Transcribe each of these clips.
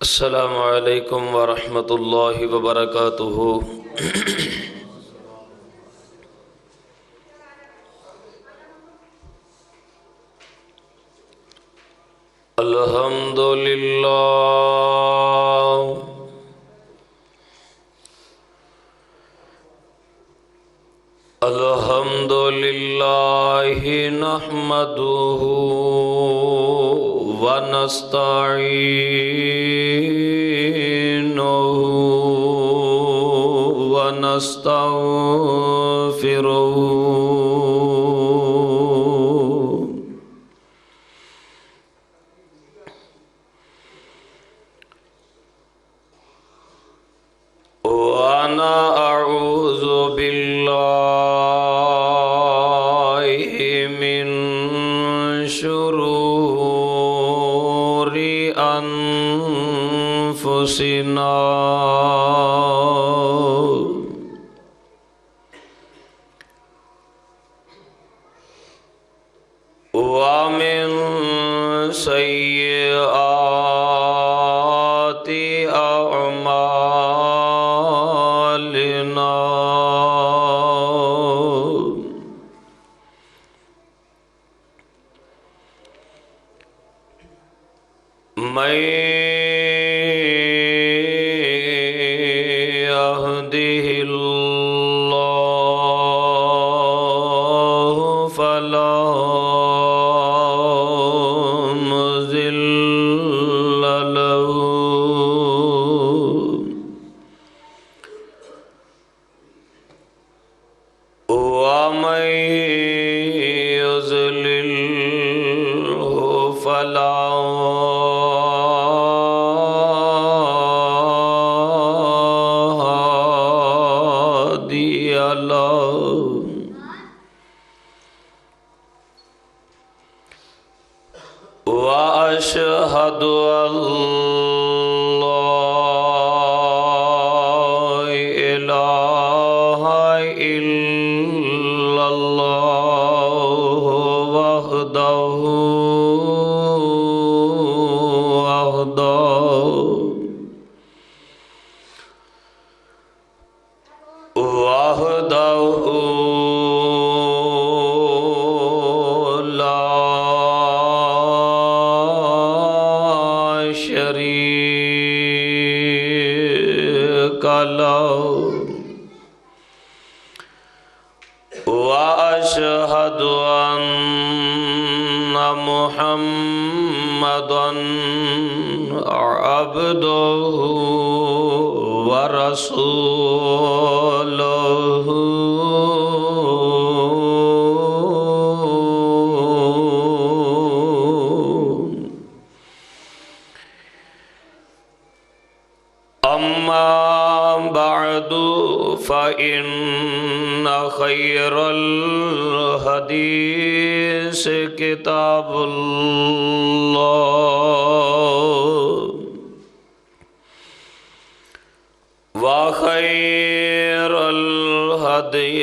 السلام علیکم ورحمۃ اللہ وبرکاتہ۔ الحمد للہ الحمد للہ نحمدہ ونستعینہ ونستغفرہ وانا اعوذ باللہ من شرور انفسنا ومن سیئات اعمالنا من يهده الله فلا مضل له ومن يضلله فلا هادي له وأشهد أن لا إله إلا الله وحده لا شريك له وأشهد أن محمدًا عبده ورسوله أما بعد فإن خير الحديث كتاب الله وخير الهدي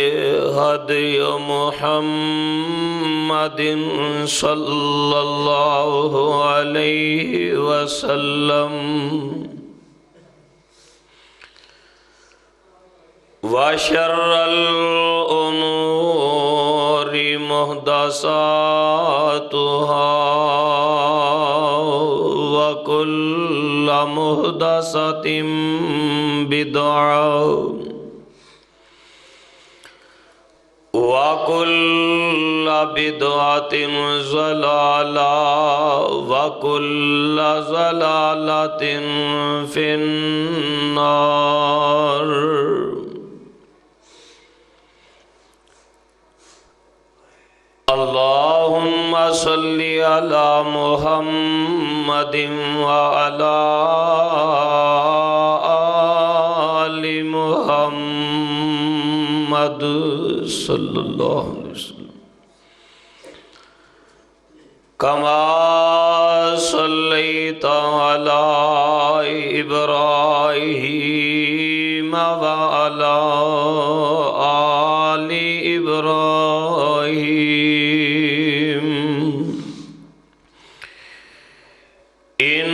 هدي محمد صلى الله عليه وسلم وشر الأمور محدثاتها وكل محدثة بدعة وكل بدعة ضلالة وكل ضلالة في النار۔ اللهم صل على محمد وعلى آل محمد صلی اللہ علیہ وسلم كما صليت على إبراهيم وعلى آل إبراهيم إنك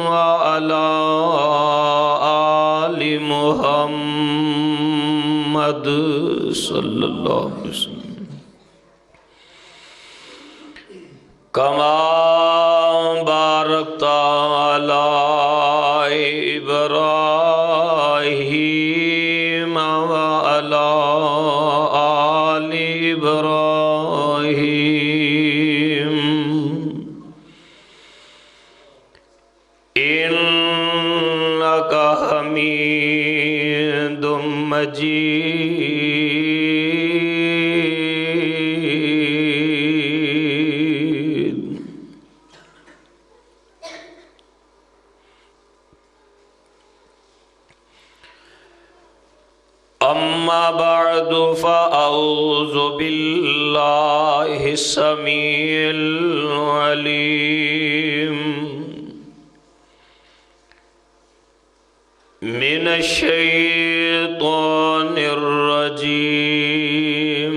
وعلى آل محمد صلی اللہ علیہ وسلم كما باركت على إبراهيم وعلى آل إبراهيم إنك حميد مجيد. أما بعد فأعوذ بالله السميع العليم من الشيطان الرجيم.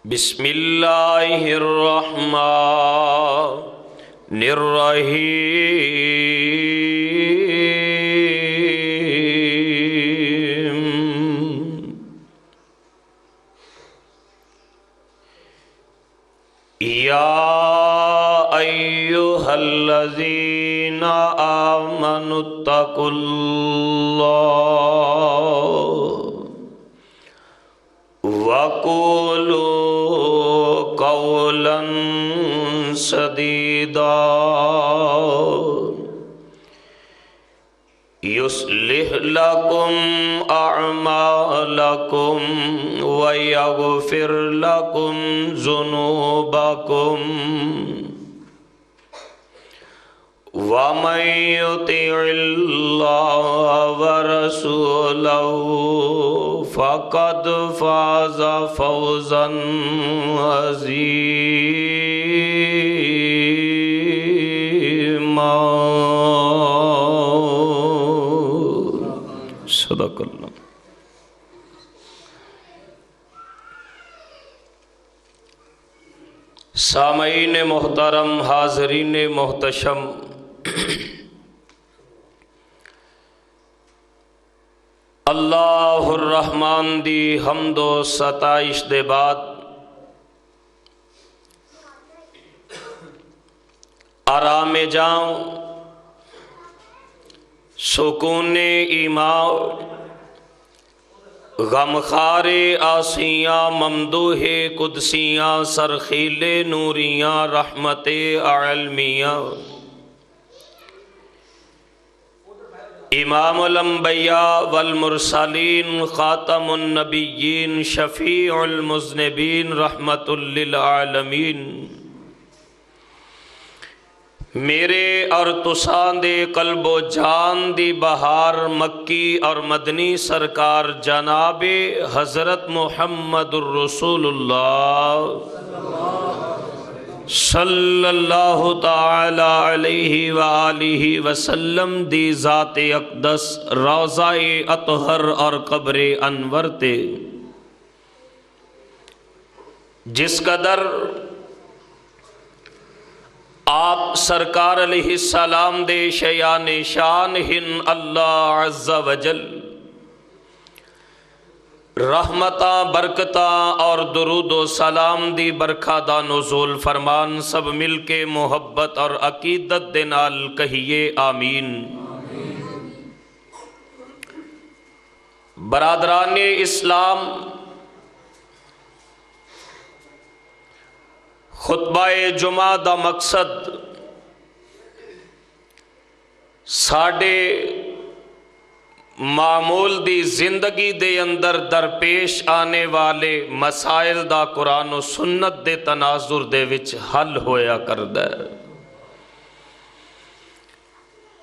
بسم الله الرحمن الرحيم. يا أيها الذين آمنوا اتقوا الله وقولوا قولا سديدا يصلح لكم أعمالكم ويغفر لكم ذنوبكم ومن يطع الله ورسوله فقد فاز فوزا عظيما. صدق اللہ. سامعین محترم، حاضرین محتشم، اللہ الرحمن دی حمد و ستائش دے بعد آرام جاؤں، سکون ایمان، غمخار آسیاں، ممدوح قدسیاں، سرخیل نوریاں، رحمت علمیاں، امام الانبیاء والمرسلین، خاتم النبیین، شفیع المذنبین، رحمت للعالمین، میرے اور تساں دے قلب و جان دی بہار مکی اور مدنی سرکار جناب حضرت محمد الرسول اللہ صلی اللہ تعالی علیہ وآلہ وسلم دی ذات اقدس روضہ اطہر اور قبر انور تے جس قدر آپ سرکار علیہ السلام دے شیان شان ہن اللہ عز و جل رحمتاں برکتاں اور درود و سلام دی برکھا دا نزول فرمان، سب مل کے محبت اور عقیدت دے نال کہیے آمین. برادران اسلام، خطبہ جمعہ دا مقصد ساڑے معمول دی زندگی دے اندر درپیش آنے والے مسائل دا قرآن و سنت دے تناظر دے وچ حل ہویا کردہ ہے.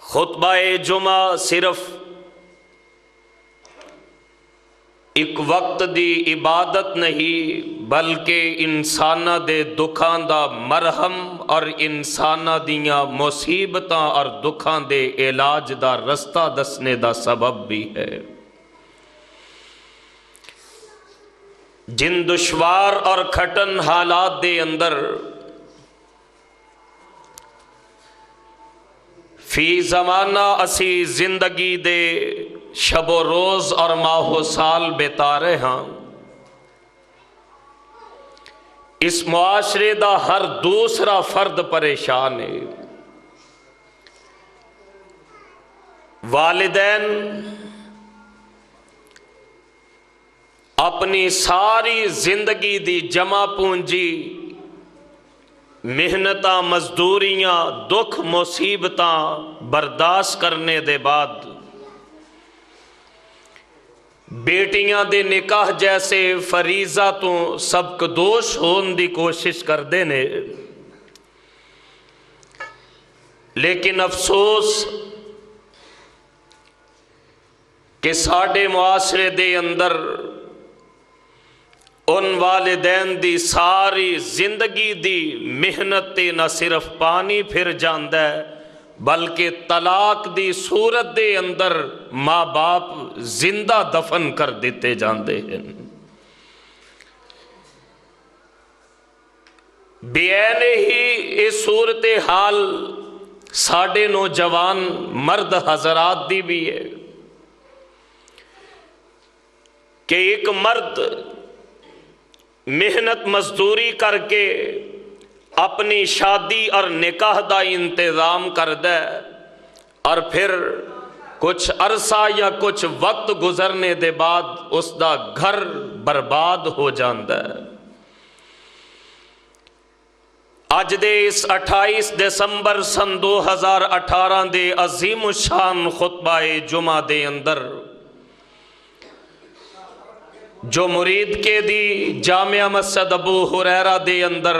خطبہ جمعہ صرف ایک وقت دی عبادت نہیں بلکہ انسانہ دے دکھاں دا مرہم اور انسانہ دیاں مصیبتاں اور دکھاں دے علاج دا رستہ دسنے دا سبب بھی ہے. جن دشوار اور کھٹن حالات دے اندر فی زمانہ اسی زندگی دے شب و روز اور ماہ و سال بتا رہے ہاں، اس معاشرے دا ہر دوسرا فرد پریشان ہے۔ والدین اپنی ساری زندگی دی جمع پونجی، محنتاں، مزدوریاں، دکھ مصیبتاں برداشت کرنے دے بعد بیٹیاں دے نکاح جیسے فریضہ تو سبکدوش ہون دی کوشش کردے نے، لیکن افسوس کہ ساڈے معاشرے دے اندر ان والدین دی ساری زندگی دی محنت تے نہ صرف پانی پھر جاندا ہے بلکہ طلاق دی صورت دے اندر ماں باپ زندہ دفن کر دیتے جاندے ہیں۔ بے عین ہی یہ صورت حال ساڈے نوجوان مرد حضرات دی بھی ہے کہ ایک مرد محنت مزدوری کر کے اپنی شادی اور نکاح دا انتظام کردہ ہے اور پھر کچھ عرصہ یا کچھ وقت گزرنے دے بعد اس دا گھر برباد ہو جاندہ ہے۔ اج دے اس 28 دسمبر سن 2018 دے عظیم الشان خطبہ جمعہ دے اندر جو مرید کے دی جامعہ مسجد ابو ہریرہ دے اندر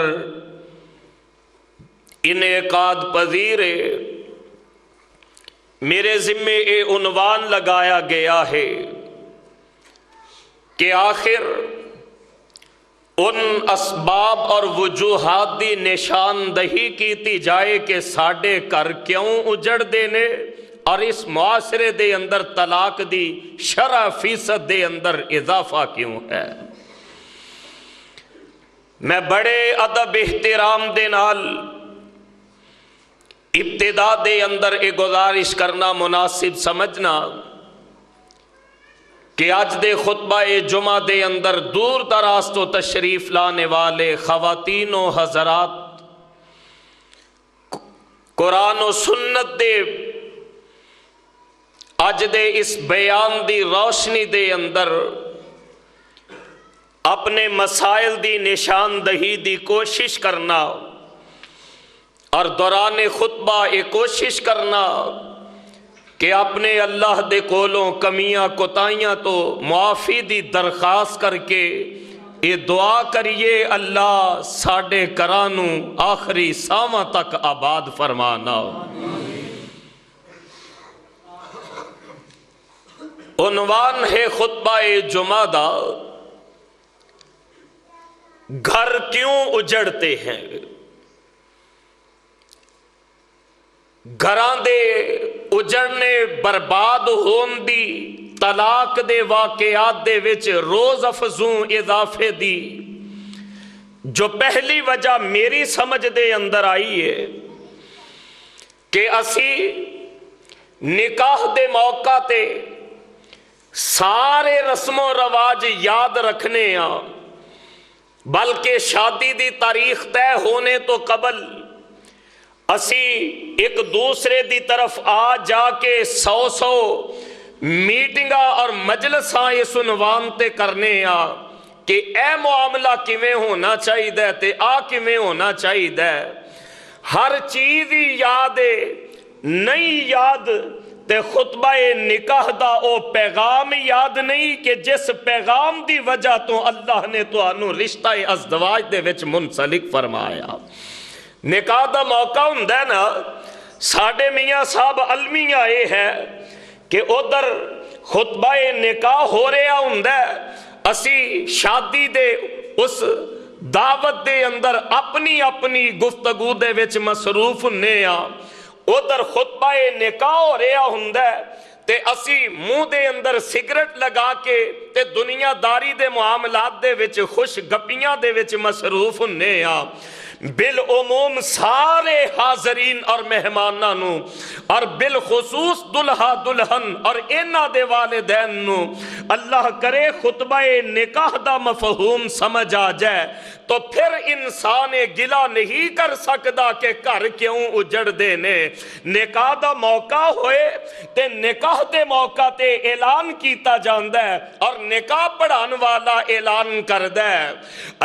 انعقاد پذیر میرے ذمے اے عنوان لگایا گیا ہے کہ آخر ان اسباب اور وجوہات دی نشاندہی کیتی جائے کہ ساڈے گھر کیوں اجڑ دینے اور اس معاشرے دے اندر طلاق دی شرح فیصد دے اندر اضافہ کیوں ہے۔ میں بڑے ادب احترام دے نال ابتدا دے اندر ایک گزارش کرنا مناسب سمجھنا کہ آج دے خطبہ جمعہ دے اندر دور دراز تو تشریف لانے والے خواتین و حضرات قرآن و سنت دے اج دے اس بیان دی روشنی دے اندر اپنے مسائل دی نشاندہی دی کوشش کرنا اور دوران خطبہ یہ کوشش کرنا کہ اپنے اللہ دے کولوں کمیاں کوتاہیاں تو معافی دی درخواست کر کے یہ دعا کریے اللہ ساڈے کرانوں آخری ساماں تک آباد فرمانا۔ عنوان ہے خطبہ جمعہ دا گھر کیوں اجڑتے ہیں۔ گھراں دے اجڑنے برباد ہون دی طلاق دے واقعات دے وچ روز افزوں اضافے دی جو پہلی وجہ میری سمجھ دے اندر آئی ہے کہ اسی نکاح دے موقع تے سارے رسم و رواج یاد رکھنے ہاں بلکہ شادی دی تاریخ طے ہونے تو قبل اسی ایک دوسرے دی طرف آ جا کے 100 میٹنگاں اور مجلساں اس عنوان تے کرنے ہاں کہ اے معاملہ کیویں ہونا چاہیے تے آ کیویں ہونا چاہیے، ہر چیز ہی یاد ہے نہیں یاد تے خطبہ نکاح دا او پیغام یاد نہیں کہ جس پیغام دی وجہ تو اللہ نے تو انو رشتہ ازدواج دے وچ منسلک فرمایا۔ نکاح دا موقع ہوندا ہے نا، ساڈے میاں صاحب المیاں یہ ہے کہ ادھر خطبہ نکاح ہو رہا ہوندا ہے، اسی شادی دے اس دعوت دے اندر اپنی اپنی گفتگو دے وچ مصروف ہونے ہاں، ادھر خطبہ نکاح ہو رہا ہوندا ہے تے اسی منہ دے اندر سگریٹ لگا کے تے دنیا داری دے معاملات دے وچ خوش گپیاں دے وچ مصروف ہونے ہاں۔ بالعموم سارے حاضرین اور مہماناں نو اور بالخصوص دلہا دلہن اور انہاں دے والدین نو اللہ کرے خطبہ نکاح دا مفہوم سمجھ آ جائے تو پھر انسان گلا نہیں کر سکتا کہ گھر کیوں اجڑ دینے۔ نکاح دا موقع ہوئے تے نکاح دے موقع تے اعلان کیتا جاندہ ہے اور نکاح پڑھان والا اعلان کردہ ہے۔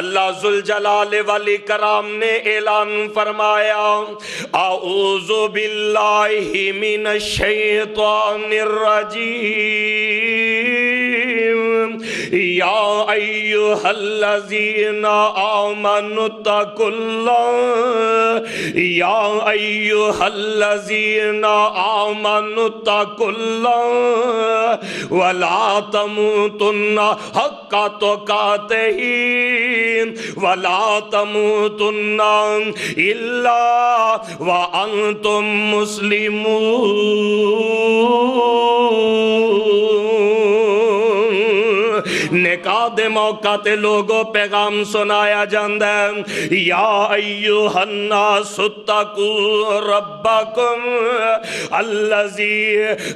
اللہ ذوالجلال والاکرام نے اعلان فرمایا اعوذ باللہ من الشیطان الرجیم یا ایہا الذین آمنوا اتقوا اللہ یا ایہا الذین آمنوا اتقوا اللہ ولا تموتن حق تقاتہ ولا تموتن الا وانتم مسلمون۔ نکاح دے موقع تے لوگوں پیغام سنایا جاندہ ہے یا ایہا الناس اتقوا ربکم الذی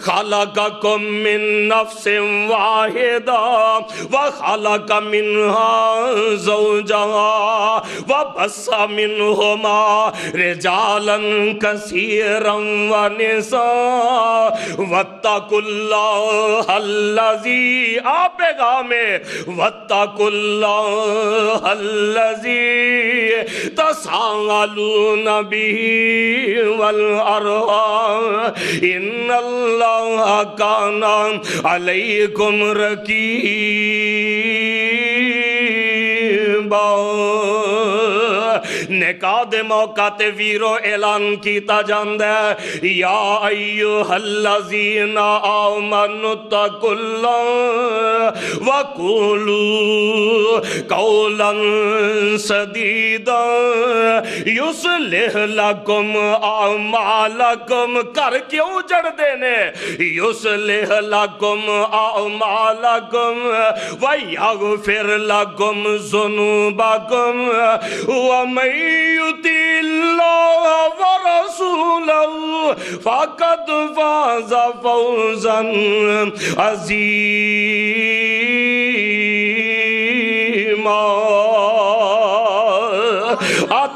خلقکم من نفس واحدہ وخلق منها زوجہا وبث منہما رجالا کثیرا ونساء واتقوا اللہ الذی آپ پیغام واتقوا اللہ الذی تساءلون بہ والارحام ان اللہ کان علیکم رقیبا۔ نکاح دے موقع تے ویرو اعلان کیتا جاندہ ہے یا ایہا الذین آمنوا اتقوا اللہ وقولوا قولا سدیدا یصلح لکم اعمالکم۔ کر کیوں جڑ دینے؟ یصلح لکم اعمالکم ویغفر لکم ذنوبکم ومن یطع اللہ ورسولہ فقد فاز فوزا عظیما۔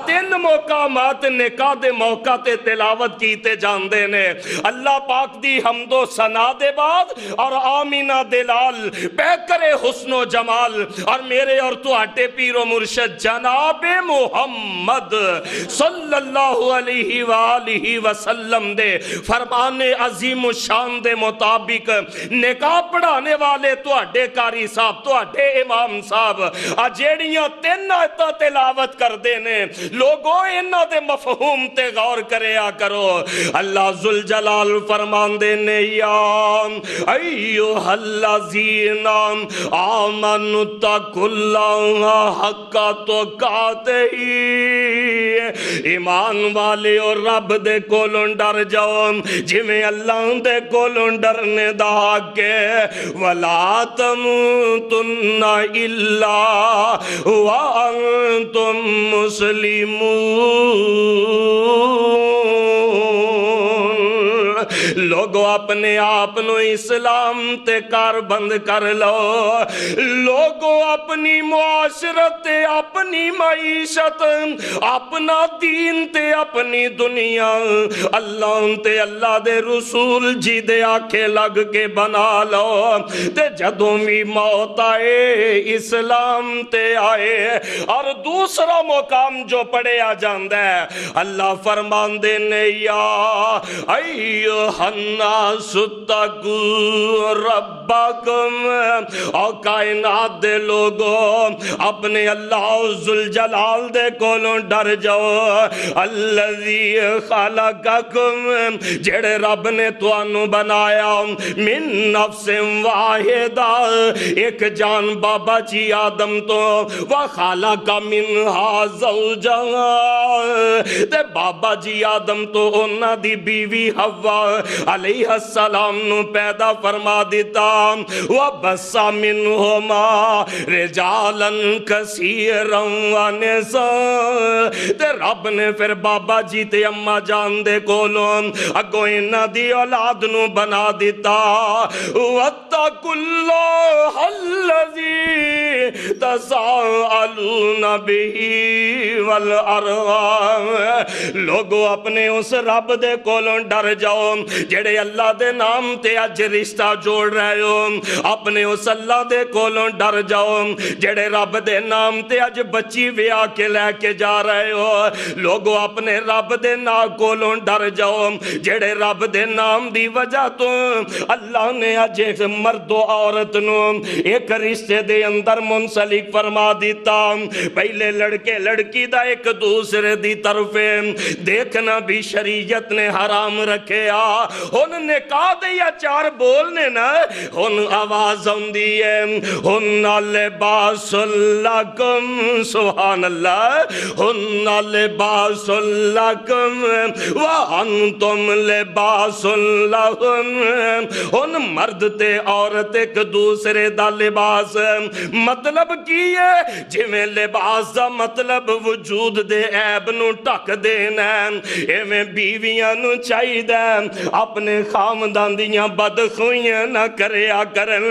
تین مقامات نکاح دے موقع تے تلاوت کیتے جاندے نے۔ اللہ پاک دی حمد و ثنا دے بعد اور آمینہ دلال پیکر حسن و جمال اور میرے اور تواڈے پیر و مرشد جناب محمد صلی اللہ علیہ وآلہ وسلم دے فرمان عظیم الشان دے مطابق نکاح پڑھانے والے تواڈے قاری صاحب تواڈے امام صاحب جیڑیاں تین آیتاں تلاوت کر دینے لوگوں انہاں دے مفہوم تے غور کریا کرو۔ اللہ ذوالجلال فرمان دینے یا ایہا الذین آمنوا اتقوا اللہ حق تقاتہ۔ ایمان والے اور رب دے کولوں ڈر جاؤ جویں اللہ دے کولوں ڈرنے دا حق ہے۔ ولا تموتن الا وانتم مسلمون۔ لوگو اپنے آپ نو اسلام تے کار بند کر لو، لوگو اپنی معاشرت تے اپنی معیشت اپنا دین تے اپنی دنیا اللہ تے اللہ دے رسول جی دے آکھے لگ کے بنا لو، تے جدوں بھی موت آئے اسلام تے آئے۔ اور دوسرا مقام جو پڑھیا جاندہ ہے اللہ فرمان دینے یا ایہا الناس اتقوا ربکم، اور کائنات دے لوگوں اپنے اللہ ذوالجلال دے کولوں ڈر جاؤ۔ الذی خلقکم، جڑے رب نے توانو بنایا من نفس واحدہ، ایک جان بابا جی آدم تو وخلق منہا زوجہا، تے بابا جی آدم تو انہاں دی بیوی حوا علیہ السلام نو پیدا فرما دیتا۔ وبث منہما رجالا کثیرا ونساء۔ تے رب نے پھر بابا جی تے اما جان دے کولوں اگوں انہاں دی اولاد نو بنا دیتا۔ واتقوا اللہ الذی تساءلون بہ والارحام۔ لوگو اپنے اس رب دے کولوں ڈر جاؤ جڑے اللہ دے نام تے اج رشتہ جوڑ رہے ہو، اپنے اس اللہ دے کولوں ڈر جاؤ جڑے رب دے نام تے اج بچی ویا کے لے کے جا رہے ہو۔ لوگو اپنے رب دے نام کولوں ڈر جاؤ جڑے رب دے نام دی وجہ تو اللہ نے اج ایک مرد و عورت نو ایک رشتے دے اندر منسلک فرما دیتا۔ پہلے لڑکے لڑکی دا ایک دوسرے دی طرف دیکھنا بھی شریعت نے حرام رکھے آ۔ ہن نکاح دے یا چار بولنے نا ہن آواز ہوندی ہے ہن لباس لکم، سبحان اللہ، ہن لباس لکم وانتم لباس لہن۔ ہن مرد تے عورت ایک دوسرے دا لباس، مطلب کی ہے جویں لباس دا مطلب وجود دے عیب نو ٹک دینا، ایویں بیویاں نو چاہیے اپنے خامدان دیاں بدخوئیاں نہ کریا کرن۔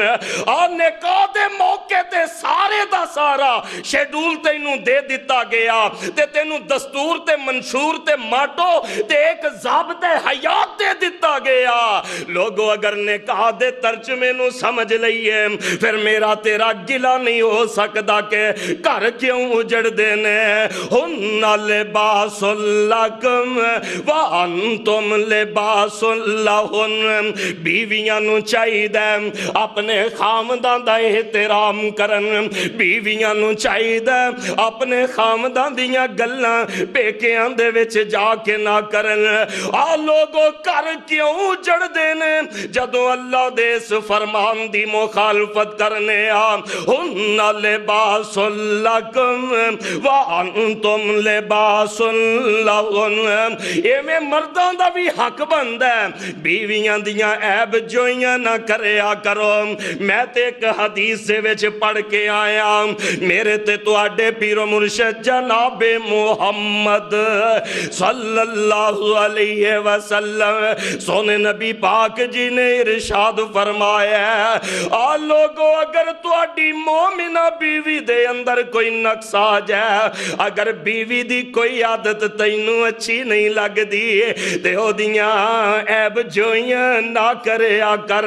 اور نکاح دے موقع تے سارے دا سارا شیڈول تینوں دے دیتا گیا تے تینوں دستور تے منشور تے ماٹو تے ایک ضابط حیات دے دیتا گیا۔ لوگو اگر نکاح دے ترجمے نو سمجھ لئیے پھر میرا تیرا گلا نہیں ہو سکتا کہ گھر کیوں اجڑ دینے۔ ہن لباس لکم وانتم لباس لہن۔ بیویاں نو چاہیے اپنے خامدان دا احترام کرن، بیویاں نو چاہیے اپنے خامدان دیاں گلاں پیکیاں دے وچ جا کے نہ کرن۔ آ لوگو کر کیوں اجڑ دینے جدوں اللہ دے اس فرمان دی مخالفت کرنے آ۔ ہن لباس لکم وانتم لباس لہن۔ ایویں مردان دا بھی حق بند ہے بیویاں دیاں عیب جوئیاں نہ کریا کرو۔ میں تے ایک حدیث سے وچ پڑھ کے آیا، میرے تے تو آڈے پیر و مرشد جناب محمد صلی اللہ علیہ وسلم سونے نبی پاک جی نے ارشاد فرمایا ہے، آ لوگو اگر تو آڈی مومنہ بیوی دے اندر کوئی نقص آ جائے، اگر بیوی دی کوئی عادت تینوں اچھی نہیں لگ دی تے ہو دیاں عیب جوئیاں نہ کریا کر،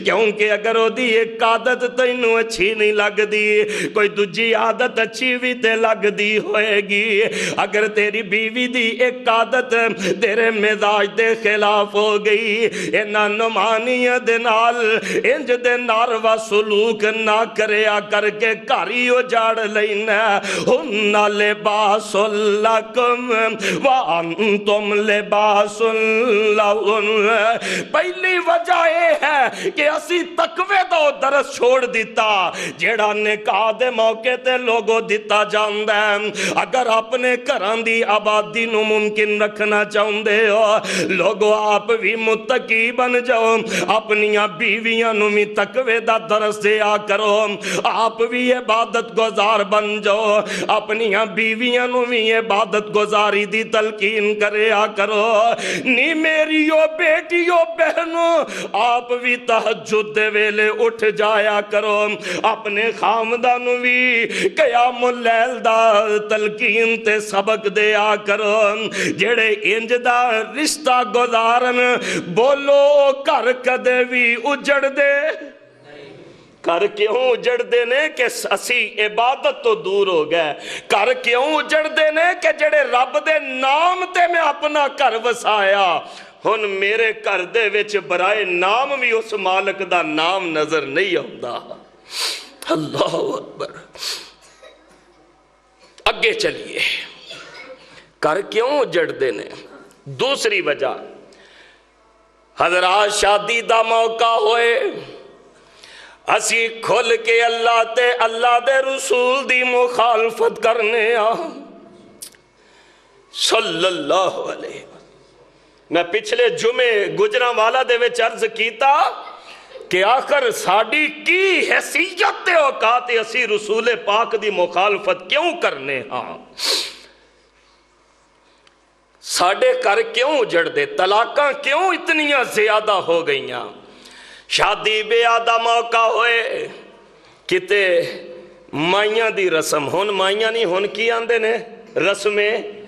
کیونکہ اگر ہو دی ایک عادت تینوں اچھی نہیں لگ دی کوئی دوجی عادت اچھی بھی تے لگ دی ہوئے گی۔ اگر تیری بیوی دی ایک عادت تیرے مزاج دے خلاف ہو گئی، اینا نمانیت دے نال انج دے ناروا سلوک نہ کریا کر کے کاری اجاڑ لینا۔ ہن لباس لکم وانتم لباس لہن۔ پہلی وجہ یہ ہے کہ اسی تقوی دا درس چھوڑ دیتا جیڑا نکاح دے موقع تے لوگوں دیتا جاندہ ہے۔ اگر اپنے گھران دی آبادی نو ممکن رکھنا چاہندے ہو لوگوں آپ بھی متقی بن جاؤ، اپنیاں بیویاں نو بھی تقوی دا درس دیا کرو، آپ بھی عبادت گزار بن جاؤ، اپنیاں بیویاں نو بھی عبادت گزاری دی تلقین کریا کرو۔ نی میریو بیٹیو بہنوں آپ بھی تہجد دے ویلے اٹھ جایا کرو، اپنے خامدانو بھی قیام اللیل دا تلقین تے سبق دیا کرو۔ جڑے انج دا رشتہ گزارن بولو گھر کدے بھی اجڑ دے کر کیوں اجڑ دینے کہ اسی عبادت تو دور ہو گئے، کر کیوں اجڑ دینے کہ جڑے رب دے نام تے میں اپنا گھر وسایا ہن میرے گھر دے وچ برائے نام بھی اس مالک دا نام نظر نہیں آتا۔ اللہ اکبر۔ اگے چلیے، کر کیوں اجڑ دینے؟ دوسری وجہ حضرات شادی دا موقع ہوئے اسی کھل کے اللہ دے رسول دی مخالفت کرنے صلی اللہ علیہ وسلم۔ میں پچھلے جمعے گجراں والا دے وچ عرض کیتا کہ آخر ساڑی کی حیثیت تے اوقات اسی رسول پاک دی مخالفت کیوں کرنے ہاں؟ ساڑے کر کیوں اجڑ دے؟ طلاقاں کیوں اتنیاں زیادہ ہو گئیاں؟ شادی بیاہ دا موقع ہوئے کتے مائیاں دی رسم، ہون مائیاں نہیں ہون کی آندے نے رسم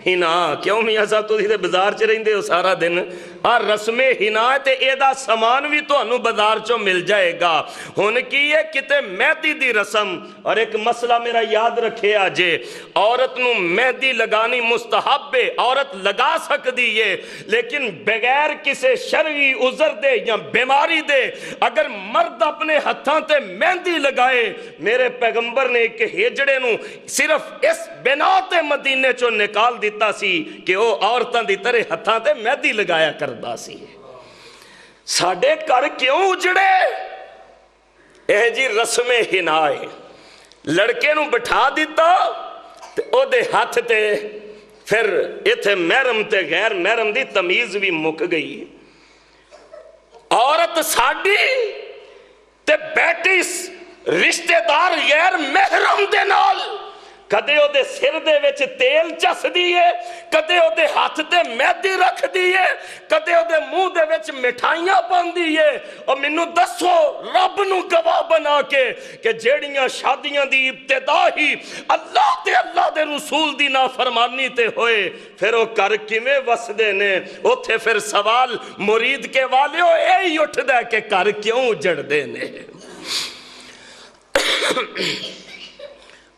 ہنا، کیوں میاں صاحب تو تے بازار چ رہندے ہو سارا دن؟ ہاں رسم ہنا تے اے دا سامان بھی تانوں بازار چوں مل جائے گا۔ ہن کی ہے کتے مہندی دی رسم، اور ایک مسئلہ میرا یاد رکھے آجے، عورت نو مہندی لگانی مستحب ہے، عورت لگا سکتی ہے، لیکن بغیر کسے شرعی عذر دے یا بیماری دے اگر مرد اپنے ہتھاں تے مہندی لگائے، میرے پیغمبر نے ایک ہجڑے نو صرف اس بنا تے مدینے چوں نکال دیتا سی کہ وہ عورتاں دی طرح ہتھاں تے مہندی لگایا کردا سی۔ ساڑے کر کیوں اجڑے؟ اے جی رسم ہنائے، لڑکے نو بٹھا دیتا تے او دے ہاتھ تے، پھر ایتھے محرم تے غیر محرم دی تمیز بھی مک گئی۔ عورت ساڑی تے بیٹی رشتہ دار غیر محرم دے نال کدے او دے سر دے وچ تیل چس دیئے، کدے او دے ہاتھ تے مہندی رکھ دیئے، کدے او دے منہ دے وچ مٹھائیاں پان دیئے۔ اور منو دسو رب نو گواہ بنا کے کہ جیڑیاں شادیاں دی ابتدا ہی اللہ دے رسول دی نافرمانی تے ہوئے، پھر وہ کر کیویں وسدے نے؟ اوتھے پھر سوال مرید کے والیو اے ہی اٹھ دے کہ کر کیوں اجڑ دے نے؟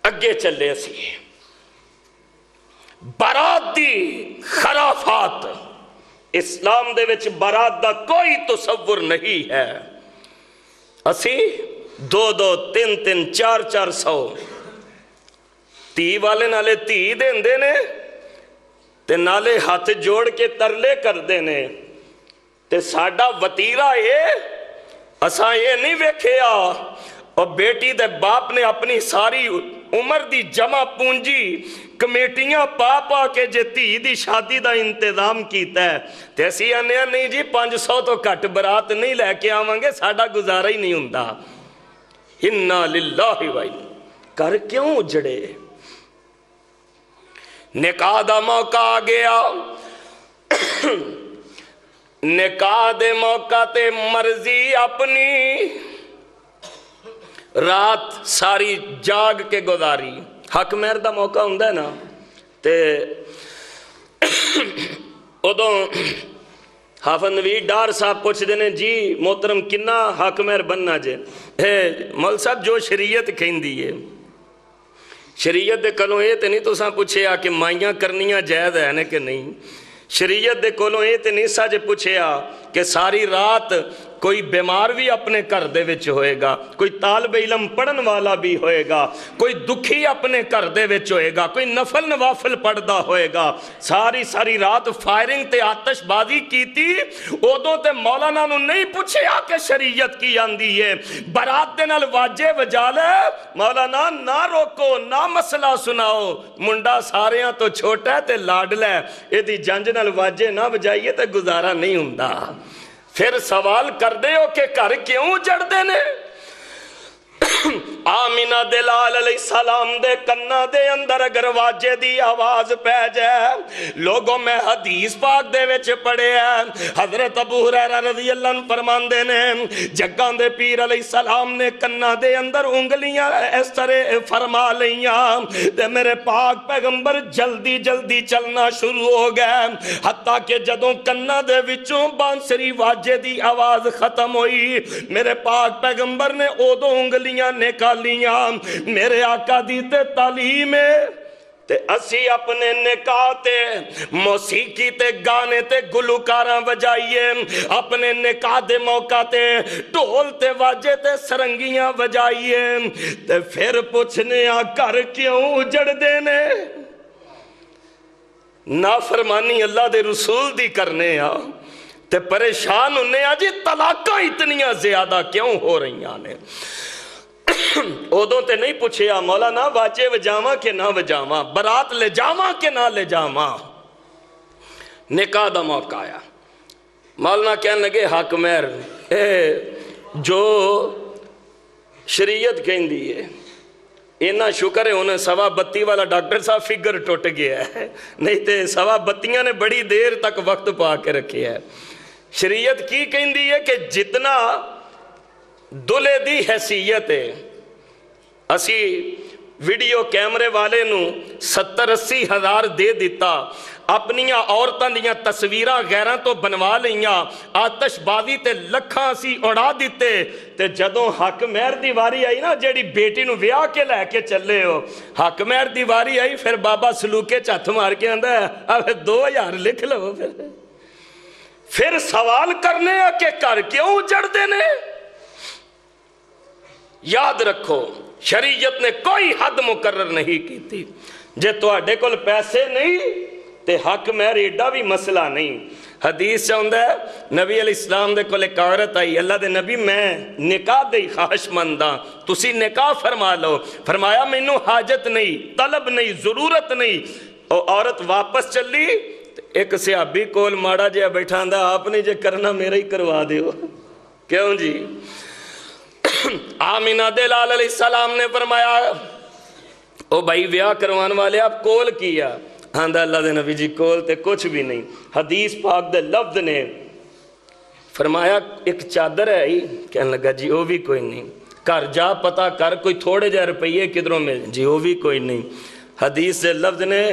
اگے چلے سی برات دی خرافات، اسلام دے وچ برات دا کوئی تصور نہیں ہے۔ اسی دو دو تین تین چار چار سو تی والے نالے تی دیندے نے تے نالے ہاتھ جوڑ کے ترلے کر دینے، تے ساڑا وطیرہ اساں یہ نہیں ویکھیا۔ اور بیٹی دے باپ نے اپنی ساری عمر دی جمع پونجی کمیٹیاں پا کے جے تھی دی شادی دا انتظام کیتا ہے، تیسی آنے نہیں جی 500 تو کٹ برات نہیں لے کے آوانگے، ساڑا گزارا ہی نہیں ہوندا۔ اِنَّا لِلَّهِ وَإِنَّا کر کیوں اجڑے؟ نکاح دا موقع آ گیا، نکاح دے موقع تے مرضی اپنی، رات ساری جاگ کے گزاری۔ حق مہر دا موقع ہوندا ہے نا تے ادوں حافظ نوید ڈار صاحب پوچھ دینے جی محترم کنا حق مہر بننا جے؟ مول صاحب جو شریعت کہندی ہے، شریعت دے کلوں یہ تے نہیں تو ساں پوچھے آ کہ مائیاں کرنیاں جائز ہے کہ نہیں؟ شریعت دے کولوں یہ تے نہیں سا جے پوچھے آ کہ ساری رات کوئی بیمار بھی اپنے گھر دے وچ ہوئے گا، کوئی طالب علم پڑھن والا بھی ہوئے گا، کوئی دکھی اپنے گھر دے وچ ہوئے گا، کوئی نفل نوافل پڑھدا ہوئے گا، ساری رات فائرنگ تے آتش بازی کیتی، ادوں تے مولانا نو نہیں پوچھے آ کہ شریعت کی آندی ہے، برات دے نال واجے وجا لے، مولانا نہ روکو نہ مسئلہ سناؤ، منڈا ساریاں تو چھوٹا ہے تے لاڈ لے، اے دی جنج نال واجے نہ بجائیے تے گزارا نہیں ہوندا۔ پھر سوال کر دے ہو کہ گھر کیوں جڑ دے نے؟ آمینہ دلال علیہ السلام دے کنا دے اندر اگر واجے دی آواز پہ جائے، لوگوں میں حدیث پاک دے وچ پڑھے ہیں، حضرت ابو ہریرہ رضی اللہ عنہ فرمان دے نے جگان دے پیر علیہ السلام نے کنا دے اندر انگلیاں اس طرح فرما لیاں تے میرے پاک پیغمبر جلدی جلدی چلنا شروع ہو گئے، حتیٰ کہ جدوں کنا دے وچوں بانسری واجے دی آواز ختم ہوئی، میرے پاک پیغمبر نے اودوں انگلیاں نکالیاں، میرے آقا دی تے تعلیم تے اسی اپنے نکاح تے موسیقی تے گانے تے گلوکاراں بجائیے، اپنے نکاح دے موقع تے ڈھول تے واجے تے سرنگیاں بجائیے، تے پھر پوچھنے آ کر کیوں اجڑ دینے؟ نافرمانی اللہ دے رسول دی کرنے آ تے پریشان ہونے آ جی طلاقاں اتنیاں زیادہ کیوں ہو رہی آنے؟ ادوں تے نہیں پوچھے آ مولانا واجے وجاواں کہ نہ وجاواں، برات لے جاواں کہ نہ لے جاواں؟ نکاح دا موقع آیا، مولانا کہنے لگے حق مہر جو شریعت کہندی ہے اینا شکر ہے انہیں 32 والا ڈاکٹر صاحب فگر ٹوٹ گیا ہے، نہیں تے 32 نے بڑی دیر تک وقت پا کے رکھے ہے۔ شریعت کی کہندی ہے کہ جتنا دلے دی حیثیت ہے، اسی ویڈیو کیمرے والے نو 70-80 ہزار دے دیتا، اپنیاں عورتاں دیاں تصویراں غیراں تو بنوا لیاں، آتش بازی تے لکھاں سی اڑا دیتے، تے جدوں حق مہر دی واری آئی نا جیڑی بیٹی نو ویاہ کے لے کے چلے ہو، حق مہر دی واری آئی، پھر بابا سلوکے چاتھ مار کے آندہ ہے اب 2000 لکھ لو۔ پھر سوال کرنے ہیں کہ کر کیوں اجڑ دینے؟ یاد رکھو شریعت نے کوئی حد مقرر نہیں کی تھی، جے تو اڈے کل پیسے نہیں تے حق مہر ایڈا بھی مسئلہ نہیں۔ حدیث چاہندہ ہے نبی علیہ السلام دے کل ایک عورت آئی، اللہ دے نبی میں نکاح دے خواہش منداں، تسی نکاح فرما لو۔ فرمایا مینوں حاجت نہیں، طلب نہیں، ضرورت نہیں۔ اور عورت واپس چلی، ایک صحابی کول ماڑا جہا بیٹھا آندا آپ نے جے کرنا میرا ہی کروا دیو۔ کیوں جی؟ آمینہ دلال علیہ السلام نے فرمایا او بھائی بیاہ کروان والے آپ کول کیا؟ آندہ اللہ دے نبی جی کول تے کچھ بھی نہیں۔ حدیث پاک دے لفظ نے فرمایا ایک چادر ہے ہی، کہنے لگا جی وہ بھی کوئی نہیں، کر جا پتا کر کوئی تھوڑے جا روپیے کدھروں مل، جی وہ بھی کوئی نہیں۔ حدیث سے لفظ نے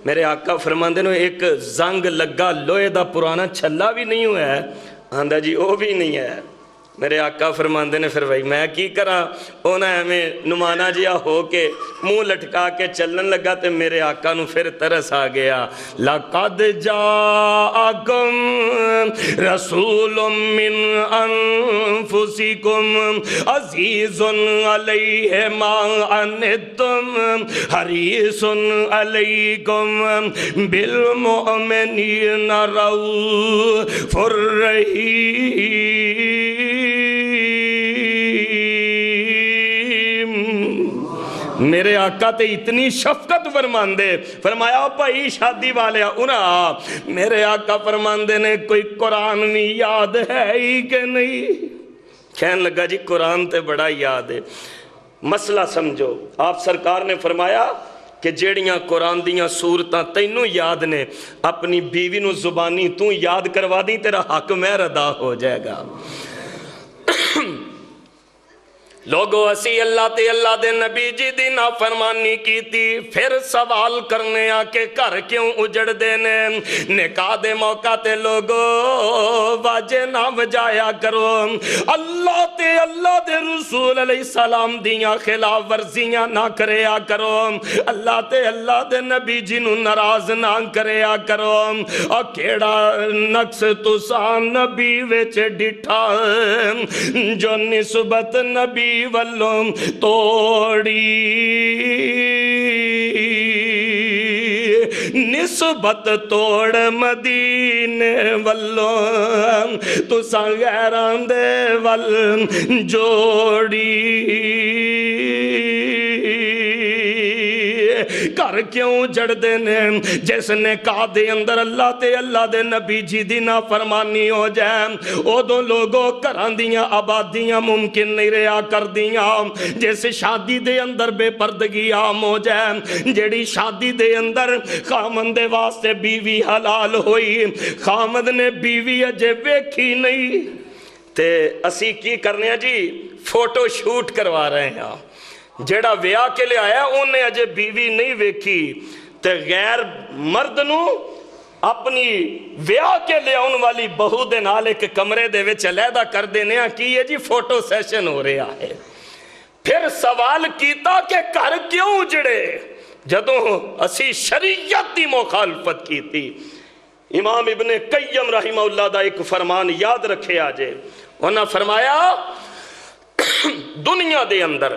میرے آقا فرماندے نے ایک زنگ لگا لوہے دا پرانا چھلا بھی نہیں ہوا ہے، آندہ جی وہ بھی نہیں ہے۔ میرے آقا فرماندے نے پھر بھائی میں کی کرا، انہیں ہمیں نمانا جیا ہو کے منہ لٹکا کے چلن لگا تے میرے آقا نو پھر ترس آ گیا۔ لَقَدْ جَاءَكُمْ رَسُولٌ مِّنْ أَنفُسِكُمْ عَزِيزٌ عَلَيْهِ مَا عَنِتُّمْ حَرِيصٌ عَلَيْكُمْ بِالْمُؤْمِنِينَ رَءُوفٌ رَحِيمٌ۔ میرے آقا تے اتنی شفقت فرماندے، فرمایا بھائی شادی والے انہاں، میرے آقا فرماندے نے کوئی قرآن نہیں یاد ہے ہی کہ نہیں؟ کہنے لگا جی قرآن تے بڑا یاد ہے۔ مسئلہ سمجھو، آپ سرکار نے فرمایا کہ جیڑیاں قرآن دیاں سورتاں تینوں یاد نے، اپنی بیوی نو زبانی تو یاد کروا دی، تیرا حق مہر ادا ہو جائے گا۔ لوگو اسی اللہ دے نبی جی دی نافرمانی کی تھی، پھر سوال کرنے آکے گھر کیوں اجڑ دینے؟ نکاح دے موقع تے لوگو واجے نہ وجایا کرو، اللہ دے رسول علیہ السلام دیاں خلاف ورزیاں نہ کریا کرو، اللہ دے نبی جی نو ناراض نہ کریا کرو۔ اور کیڑا نقص تساں نبی وچ ڈٹھا جو نسبت نبی والوں توڑی، نسبت توڑ مدینے والوں تساں غیران دے ول جوڑی۔ گھر کیوں جڑ دینے؟ جس نے کہا دے اندر اللہ دے نبی جی دی نافرمانی ہو جائے، ادو لوگوں گھراں دیاں آبادیاں ممکن نہیں رہا کر دیاں۔ جس شادی دے اندر بے پردگی عام ہو جائے، جیڑی شادی دے اندر خامن دے واسطے بیوی حلال ہوئی، خامد نے بیوی اجے ویکھی نہیں، تے اسی کی کرنے ہیں جی فوٹو شوٹ کروا رہے ہیں۔ جیڑا ویاہ کے لے آیا انہیں اجے بیوی نہیں ویکھی، تے غیر مرد نو اپنی ویاہ کے لے آن والی بہو دے نال ایک کمرے دے وچ علیحدہ کر دینے کی یہ جی فوٹو سیشن ہو رہا ہے۔ پھر سوال کیتا کہ گھر کیوں اجڑے؟ جدوں اسی شریعت دی مخالفت کی تھی۔ امام ابن قیم رحمہ اللہ دا ایک فرمان یاد رکھے آجے، انہاں فرمایا دنیا دے اندر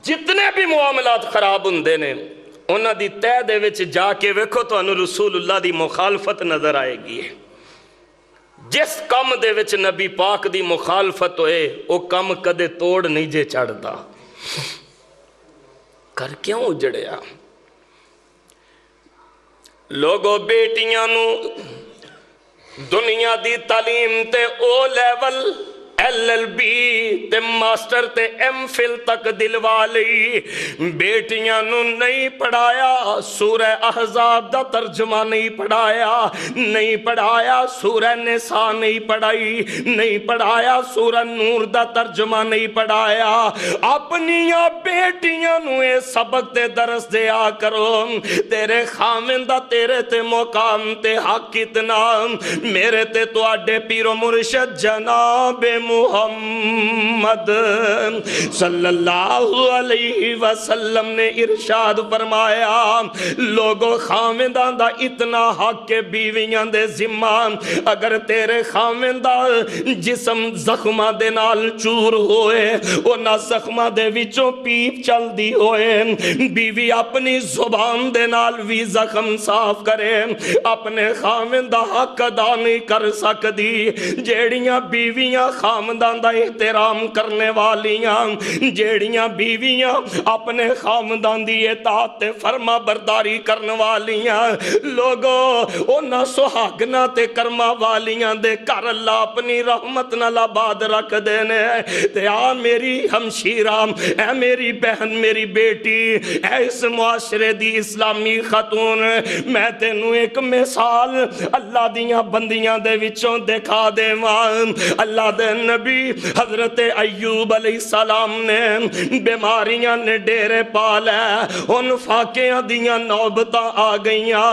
جتنے بھی معاملات خراب ہوندے نے انہاں دی تہ دے وچ جا کے ویکھو تو انہوں رسول اللہ دی مخالفت نظر آئے گی۔ جس کم دے وچ نبی پاک دی مخالفت ہوئے وہ کم کدے توڑ نہیں جے چڑھدا۔ کر کیوں اجڑیا؟ لوگوں بیٹیاں نو دنیا دی تعلیم تے او لیول LLB تے ماسٹر تے MPhil تک دلوا لئی، بیٹیاں نو نہیں پڑھایا سورہ احزاب دا ترجمہ نہیں پڑھایا، نہیں پڑھایا سورہ نساء نہیں پڑھائی، نہیں پڑھایا سورہ نور دا ترجمہ نہیں پڑھایا، اپنیاں بیٹیاں نو اے سبق تے درس دیا کرو، تیرے خامندہ تیرے تے مقام تے حق اتنا، میرے تے تو اڈے پیر و مرشد جناب محمد صلی اللہ علیہ وسلم نے ارشاد فرمایا، لوگو خامندہ دا اتنا حق کے بیویاں دے ذمہ، اگر تیرے خامندہ جسم زخمہ دے نال چور ہوئے، اونا زخمہ دے وچوں پیپ چل دی ہوئے، بیوی اپنی زبان دے نال بھی زخم صاف کرے، اپنے خامندہ حق ادا نہیں کر سکتی، جیڑیاں بیویاں خامدان دا احترام کرنے والیاں، جیڑیاں بیویاں اپنے خامدان دی اطاعت فرما برداری کرنے والیاں، لوگو اونا سہاگنا تے کرما والیاں دے کر اللہ اپنی رحمت نال آباد رکھ دینے، تے آ میری ہمشیرہ، اے میری بہن میری بیٹی، اے اس معاشرے دی اسلامی خاتون، میں تینوں ایک مثال اللہ دیاں بندیاں دے وچوں دکھا دے ماں، اللہ دے نبی حضرت ایوب علیہ السلام نے بیماریاں نے ڈیرے پالے، ان فاقیاں دیاں نوبتاں آ گئیاں،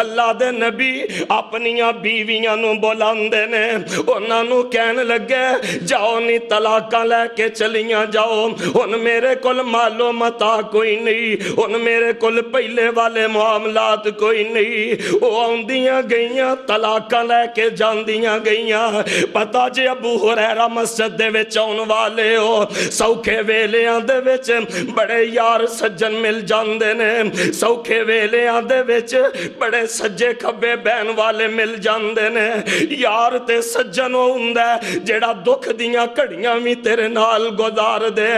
اللہ دے نبی اپنیاں بیویاں نو بولاندے نے، انہاں نو کہنے لگے جاؤ نی طلاقاں لے کے چلیاں جاؤ، ان میرے کل مالو متا کوئی نہیں، ان میرے کل پہلے والے معاملات کوئی نہیں، وہ آندیاں گئیاں طلاقاں لے کے جاندیاں گئیاں، پتا جے ابو ہریرہ مسجد دے وچ آن والے ہو، سوکھے ویلیاں دے وچ بڑے یار سجن مل جاندے نے، سوکھے ویلیاں دے وچ بڑے سجے کھبے بہن والے مل جاندے نے، یار تے سجن ہوندے جیڑا دکھ دیاں کڑیاں بھی تیرے نال گزار دے،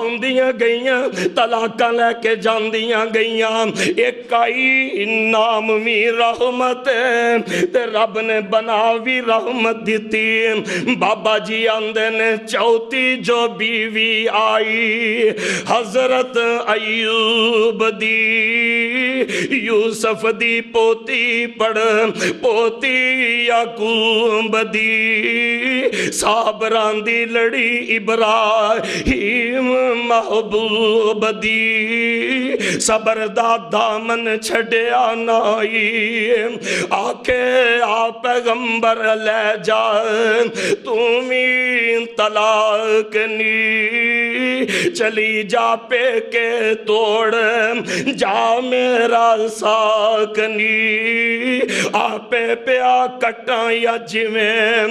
آندیاں گئیاں طلاقاں لے کے جاندیاں گئیاں، ایک آئی نام بھی رحمت تے رب نے بنا بھی رحمت دیتی، بابا جی آندے نے چوتھی جو بیوی آئی حضرت ایوب دی، یوسف دی پوتی پڑ پوتی یعقوب دی، صابران دی لڑی ابراہیم محبوب دی، صبر دا دامن چھڑیا نائی، آکے آ پیغمبر لے جا تمہیں طلاق نی، چلی جا پہ کے توڑ جا میرا ساکنی، آپے پیا کٹاں یا جویں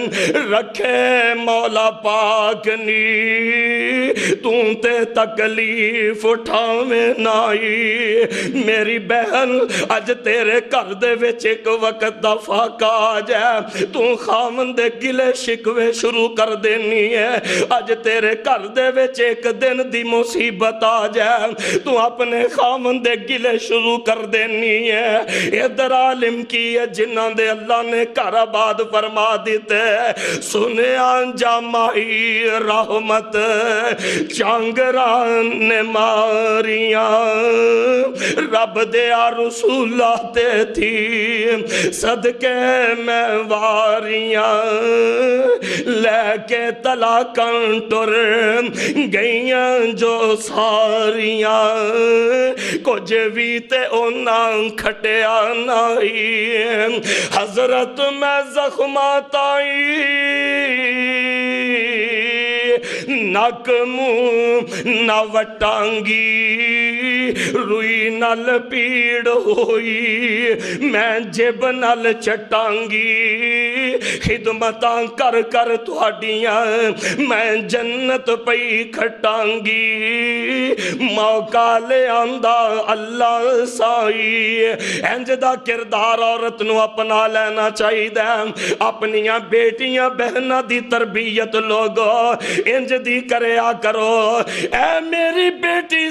رکھے مولا پاک نی، توں تے تکلیف اٹھاویں نائی، میری بہن اج تیرے گھر دے وچ ایک وقت دا فاقہ آ جائے، توں خامن دے گلے شکوے شروع کر دینی ہے، اج تیرے گھر دے وچ ایک دن دی مصیبت آ جائے، تو اپنے خامن دے گلے شروع کر دینی ہے، ادھر عالم کی ہے جنہاں دے اللہ نے گھر آباد فرما دیتے، سنیاں جامعی رحمت چانگران نے ماریاں، رب دیا رسولہ تے تھی صدقے میں واریاں، لے کے طلاقاں ٹر گئیاں جو ساریاں، کچھ بھی تے انہاں کھٹیا نائی، حضرت میں زخمات آئی نک منہ نہ وٹانگی، روئی نل پیڑ ہوئی میں جب نل چٹانگی، خدمتاں کر کر تھوڑیاں میں جنت پئی کھٹانگی، موقع لے آندہ اللہ سائی، انج دا کردار عورت نو اپنا لینا چاہی دے، اپنیاں بیٹیاں بہنہ دی تربیت لوگو انج دی کریا کرو، اے میری بیٹی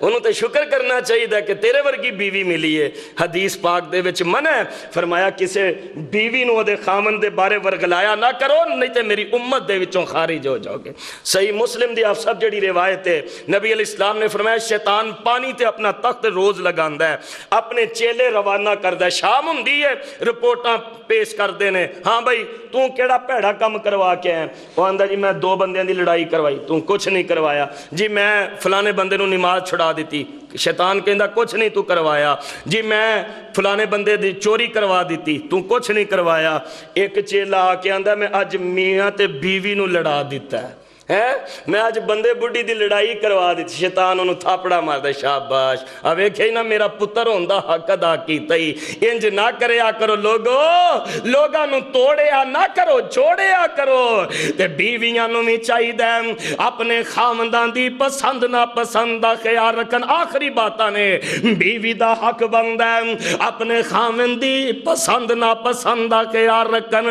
انہوں تے شکر کرنا چاہیے کہ تیرے ورگی بیوی ملی ہے۔ حدیث پاک دے وچ منع ہے، فرمایا کسے بیوی نو دے خامن دے بارے ورگلایا نہ کرو، نہیں تے میری امت دے وچوں خارج ہو جاؤ گے۔ صحیح مسلم دی آپ سب جڑی روایت ہے، نبی علیہ السلام نے فرمایا شیطان پانی تے اپنا تخت روز لگاندا ہے، اپنے چیلے روانہ کردا ہے، شام ہوندی ہے رپورٹاں پیش کر دینے، ہاں بھائی تو کیڑا بھڑا کم کروا کے ہیں؟ وہ آندا جی میں 2 بندیاں دی لڑائی کروائی، تو کچھ نہیں کروایا۔ جی میں فلانے بندے نو نماز چھڑا دیتی، شیطان کہندا کچھ نہیں تو کروایا۔ جی میں فلانے بندے دی چوری کروا دیتی، تو کچھ نہیں کروایا۔ ایک چیلا آ کے آندا میں اج میاں تے بیوی نو لڑا دیتا ہے، میں آج بندے بڑھی دی لڑائی کروا دیتی۔ شیطان انہوں تھاپڑا مار دے، شاباش، اب ایک نا میرا پتر ہوندہ حق ادا کیتا ہی۔ انج نہ کریا کرو لوگاں نو توڑیا نہ کرو، جوڑیا کرو۔ تے بیویاں نو بھی چاہی دے اپنے خامندان دی پسند نہ پسند دا خیال رکھن۔ آخری باتاں نے بیوی دا حق بندہ ہے اپنے خامن دی پسند نہ پسند دا خیال رکھن۔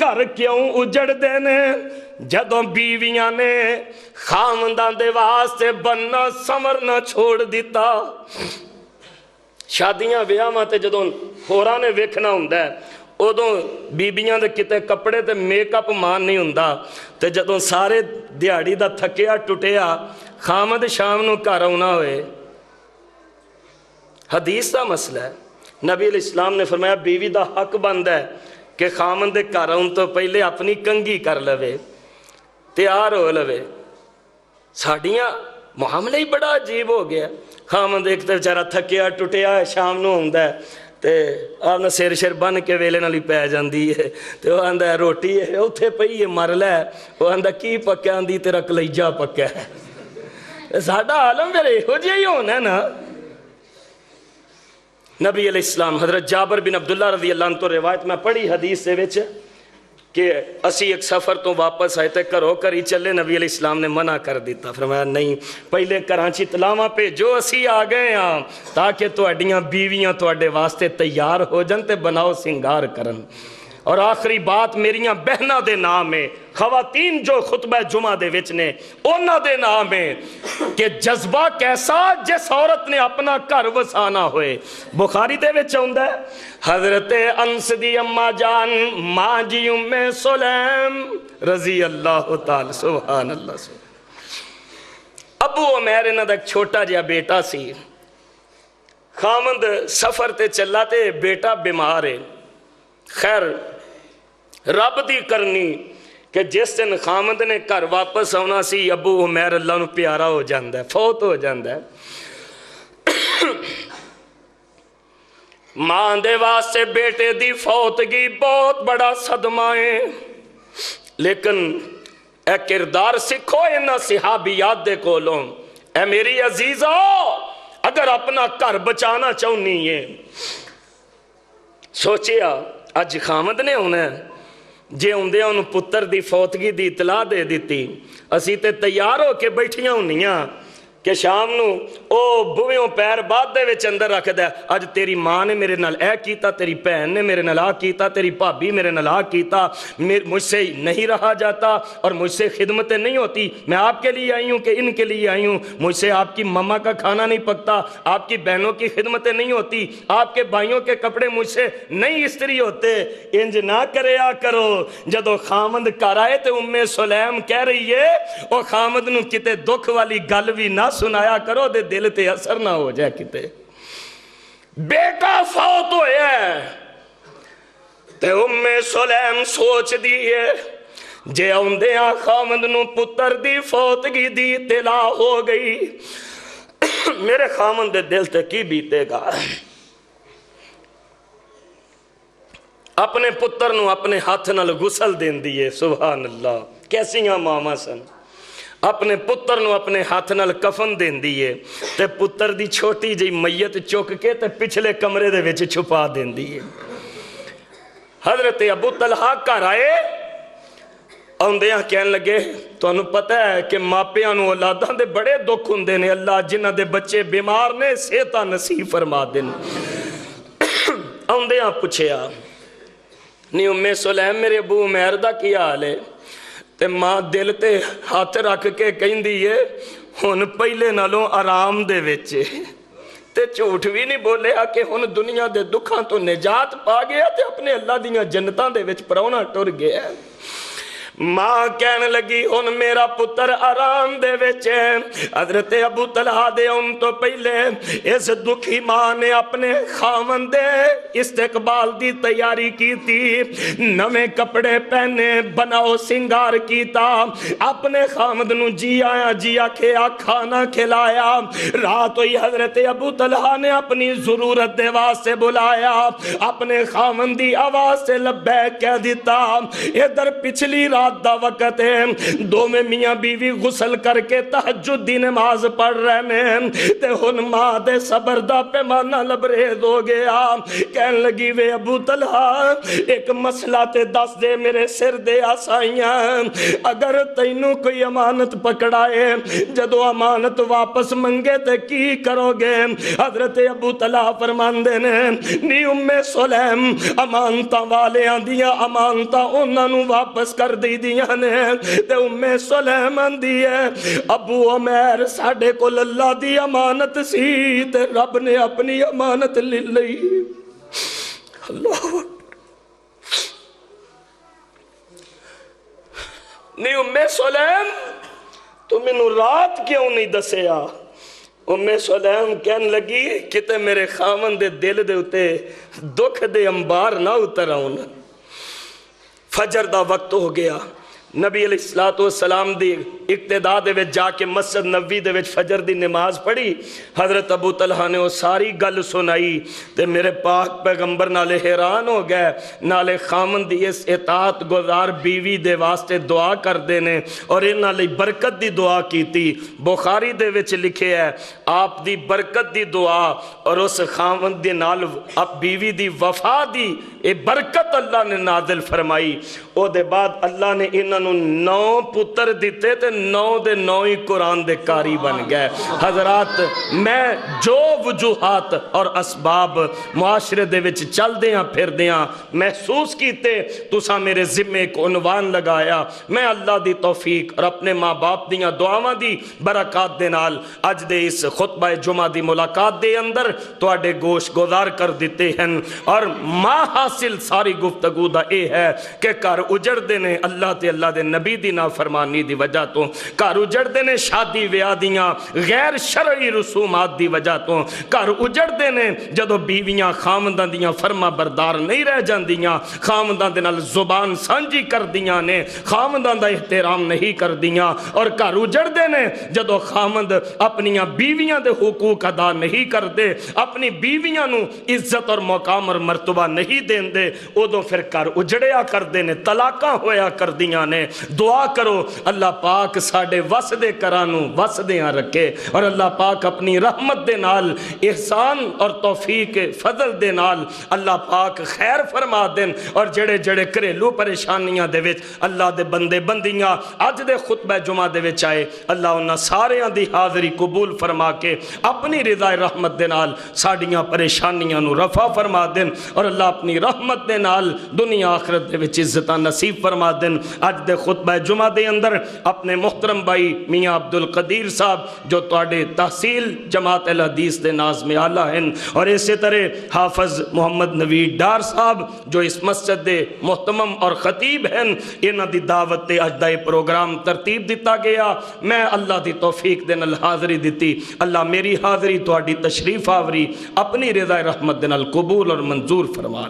گھر کیوں اجڑ دینے جدوں بیویاں نے خامندان دے واسطے بننا سمرنا چھوڑ دیتا۔ شادیاں بیاواں تے جدوں ہوراں نے ویکھنا ہوندا ہے ادوں بیبیاں دے کتے کپڑے تے میک اپ مان نہیں ہوندا، تے جدوں سارے دیہاڑی دا تھکیا ٹٹیا خامد شام نو گھر آنا ہوئے، حدیث دا مسئلہ ہے۔ نبی علیہ السلام نے فرمایا بیوی دا حق بند ہے کہ خامن دے گھر آن تو پہلے اپنی کنگھی کر لوے، تیار ہو لوے۔ ساڑیاں معاملہ ہی بڑا عجیب ہو گیا۔ خامن دیکھ تے بیچارہ تھکیا ٹٹیا ہے شام نو ہوندا ہے تے آپ نے سر بن کے ویلے نالی پی جاندی ہے، تے وہ آندا ہے روٹی ہے اوتھے پئی ہے مر لے، وہ آندا کی پکیا؟ آندی تیرا کلیجہ پکیا ہے۔ ساڈا عالم پھر یہو جہا ہی ہونا ہے نا۔ نبی علیہ السلام حضرت جابر بن عبداللہ رضی اللہ عنہ تو روایت میں پڑھی حدیث سے وچ کہ اسی ایک سفر تو واپس آئے تے کرو کری چلے، نبی علیہ السلام نے منع کر دیتا، فرمایا نہیں پہلے کراچی تلاواں پہ جو اسی آ گئے ہاں تاکہ تواڈیاں بیویاں تواڈے واسطے تیار ہو جن تے بناؤ سنگار کرن۔ اور آخری بات میریاں بہنہ دے نام ہے، خواتین جو خطبہ جمعہ دے وچ نے انہاں دے نام ہے کہ جذبہ کیسا جس عورت نے اپنا گھر وسانا ہوئے۔ بخاری دے وچ ہوندا ہے حضرت انس دی اماں جان ماں جی ام سلیم رضی اللہ تعالی، سبحان اللہ سبحان۔ ابو عمیر انہاں دا ایک چھوٹا جہا بیٹا سی، خامند سفر تے چلا تے بیٹا بیمار ہے۔ خیر رب دی کرنی کہ جس دن خامد نے گھر واپس آنا سی ابو عمیر اللہ نو پیارا ہو جاندہ ہے، فوت ہو جاندہ ہے۔ ماں دے واسطے بیٹے دی فوتگی بہت بڑا صدمہ ہے، لیکن اے کردار سکھو انہاں صحابیات دے کولوں۔ اے میری عزیزہ اگر اپنا گھر بچانا چاہنی ہے سوچیا اج خامد نے ہونا ہے، جے ہوندے انہوں پتر دی فوتگی دی اطلاع دے دیتی اسی تے تیار ہو کے بیٹھیاں ہونیاں کہ شام نو او بویوں پیر بعد دے وچ اندر رکھ دے، اج تیری ماں نے میرے نال اے کیتا، تیری بہن نے میرے نال آ کیتا، تیری بھابی میرے نال آ کیتا، مجھ سے نہیں رہا جاتا اور مجھ سے خدمتیں نہیں ہوتی، میں آپ کے لیے آئی ہوں کہ ان کے لیے آئی ہوں، مجھ سے آپ کی ماما کا کھانا نہیں پکتا، آپ کی بہنوں کی خدمتیں نہیں ہوتی، آپ کے بھائیوں کے کپڑے مجھ سے نہیں استری ہوتے۔ انج نہ کریا کرو۔ جدو خامد گھر آئے تے ام سلیم کہہ رہی ہے او خامد نو کتے دکھ والی گل بھی نہ سنایا کرو دے دل تے اثر نہ ہو جائے کتے۔ بیٹا فوت ہویا ہے تے ام سلیم سوچ دیئے جے اوندیاں خامد نو پتر دی فوتگی دی اطلاع ہو گئی میرے خامد دے دل تے کی بیتے گا۔ اپنے پتر نو اپنے ہاتھ نال غسل دین دیئے، سبحان اللہ کیسیاں ماما سن۔ اپنے پتر نو اپنے ہاتھ نال کفن دین دیئے تے پتر دی چھوٹی جی میت چک کے تے پچھلے کمرے دے وچ چھپا دین دیئے۔ حضرت ابو طلحہ گھر آئے آندیاں کہن لگے تو انہوں پتہ ہے کہ ماپیاں نو اولاداں دے بڑے دکھ ہوندے نے، اللہ جنہ دے بچے بیمار نے صحتاں نصیب فرما دین۔ آندیاں پوچھیا نہیں ام سلیم میرے ابو عمیر دا کی حال ہے تے ماں دل تے ہاتھ رکھ کے کہیں دیئے ہن پہلے نالوں آرام دے وچ تے جھوٹ بھی نہیں بولیا کہ ہن دنیا دے دکھاں تو نجات پا گیا تے اپنے اللہ دیاں جنتاں دے وچ پرونا ٹر گیا۔ ماں کہنے لگی ہن میرا پتر آرام دے وچ ہے۔ حضرت ابو طلحہ دے ان تو پہلے اس دکھی ماں نے اپنے خاوند دے استقبال دی تیاری کی تھی، نویں کپڑے پہنے، بناؤ سنگار کیتا، اپنے خاوند نو جی آیا جی آکھیا، کھانا کھلایا۔ رات ہوئی حضرت ابو طلحہ نے اپنی ضرورت دے واسطے بلایا، اپنے خاوند دی آواز سے لبیک کہہ دیتا۔ ادھر پچھلی رات دا وقت ہے، دو میں میاں بیوی غسل کر کے تہجد دی نماز پڑھ رہے نے تے ہن ماں دے صبر دا پیمانہ لبریز ہو گیا۔ کہن لگی وے ابو طلحہ ایک مسئلہ تے دس دے، میرے سر دے آسائیاں، اگر تینوں کوئی امانت پکڑائے جدو امانت واپس منگے تے کی کرو گے؟ حضرت ابو طلحہ فرماندے نے نی سلیم امانتاں والے آندیاں امانتاں انہاں نو واپس کر دی دیاں نے تے سلیم آندی ہے ابو عمیر ساڈے کول اللہ دی امانت سی تے رب نے اپنی امانت لے لئی۔ اللہ نی سلیم تو مینوں رات کیوں نہیں دسیا؟ سلیم کہن لگی کتے میرے خاوند دے دل دے اتے دکھ دے انبار نہ اتر آؤں۔ فجر دا وقت ہو گیا، نبی علیہ السلام دی اقتداء دے وچ جا کے مسجد نبوی دے وچ فجر دی نماز پڑھی۔ حضرت ابو طلحہ نے وہ ساری گل سنائی تے میرے پاک پیغمبر نالے حیران ہو گئے، نالے خامن دی اس اطاعت گزار بیوی دے واسطے دعا کر دینے اور انہاں لئی برکت دی دعا کیتی۔ بخاری دے وچ لکھے ہے آپ دی برکت دی دعا اور اس خامن دی نال اب بیوی دی وفا دی اے برکت اللہ نے نازل فرمائی۔ او دے بعد اللہ نے انہاں نو 9 پتر دیتے تے 9 دے 9 ہی قرآن دے کاری بن گئے۔ حضرات میں جو وجوہات اور اسباب معاشرے دے وچ چل دیاں پھر دیاں محسوس کیتے تساں میرے ذمے کو عنوان لگایا، میں اللہ دی توفیق اور اپنے ماں باپ دیاں دعاواں دی برکات دے نال اج دے اس خطبہ جمعہ دی ملاقات دے اندر تواڈے گوش گزار کر دیتے ہیں۔ اور ماں حاصل ساری گفتگو دا اے ہے کہ گھر اجڑ دینے اللہ تے اللہ دے نبی دی نافرمانی دی وجہ تو، گھر اجڑ دینے شادی ویاہ دیاں غیر شرعی رسومات دی وجہ تو، گھر اجڑ دینے جدو بیویاں خامندان دیاں فرما بردار نہیں رہ جاندیاں، خامندان دے نال زبان سانجی کر دیاں نے، خامندان دا احترام نہیں کر دیاں، اور گھر اجڑ دینے جدو خامند اپنیاں بیویاں دے حقوق ادا نہیں کر دے، اپنی بیویاں نو عزت اور مقام اور مرتبہ نہیں دین دے، ادو پھر گھر اجڑیا کر دینے، طلاقاں ہویا کر دیاں نے۔ دعا کرو اللہ پاک ساڑے وسدے کرانو وسدیاں رکھے اور اللہ پاک اپنی رحمت دے نال احسان اور توفیق فضل دے نال اللہ پاک خیر فرما دین، اور جڑے جڑے گھریلو پریشانیاں دے وچ اللہ دے بندے بندیاں اج دے خطبہ جمعہ دے وچ آئے، اللہ انہاں ساریاں دی حاضری قبول فرما کے اپنی رضا رحمت دے نال ساڑیاں پریشانیاں نو رفع فرما دین، اور اللہ اپنی رحمت دے نال دنیا آخرت دے وچ عزتاں نصیب فرما دین۔ اج دے خطبہ جمعہ دے اندر اپنے محترم بھائی میاں عبدالقدیر صاحب جو تواڈے تحصیل جماعت الحدیث دے ناظم اعلیٰ ہیں، اور اسی طرح حافظ محمد نوید ڈار صاحب جو اس مسجد دے محتمم اور خطیب ہیں، انہاں دی دعوت تے اج دا یہ پروگرام ترتیب دیتا گیا، میں اللہ دی توفیق دے نال حاضری دیتی، اللہ میری حاضری تواڈی تشریف آوری اپنی رضا رحمت دے نال قبول اور منظور فرما۔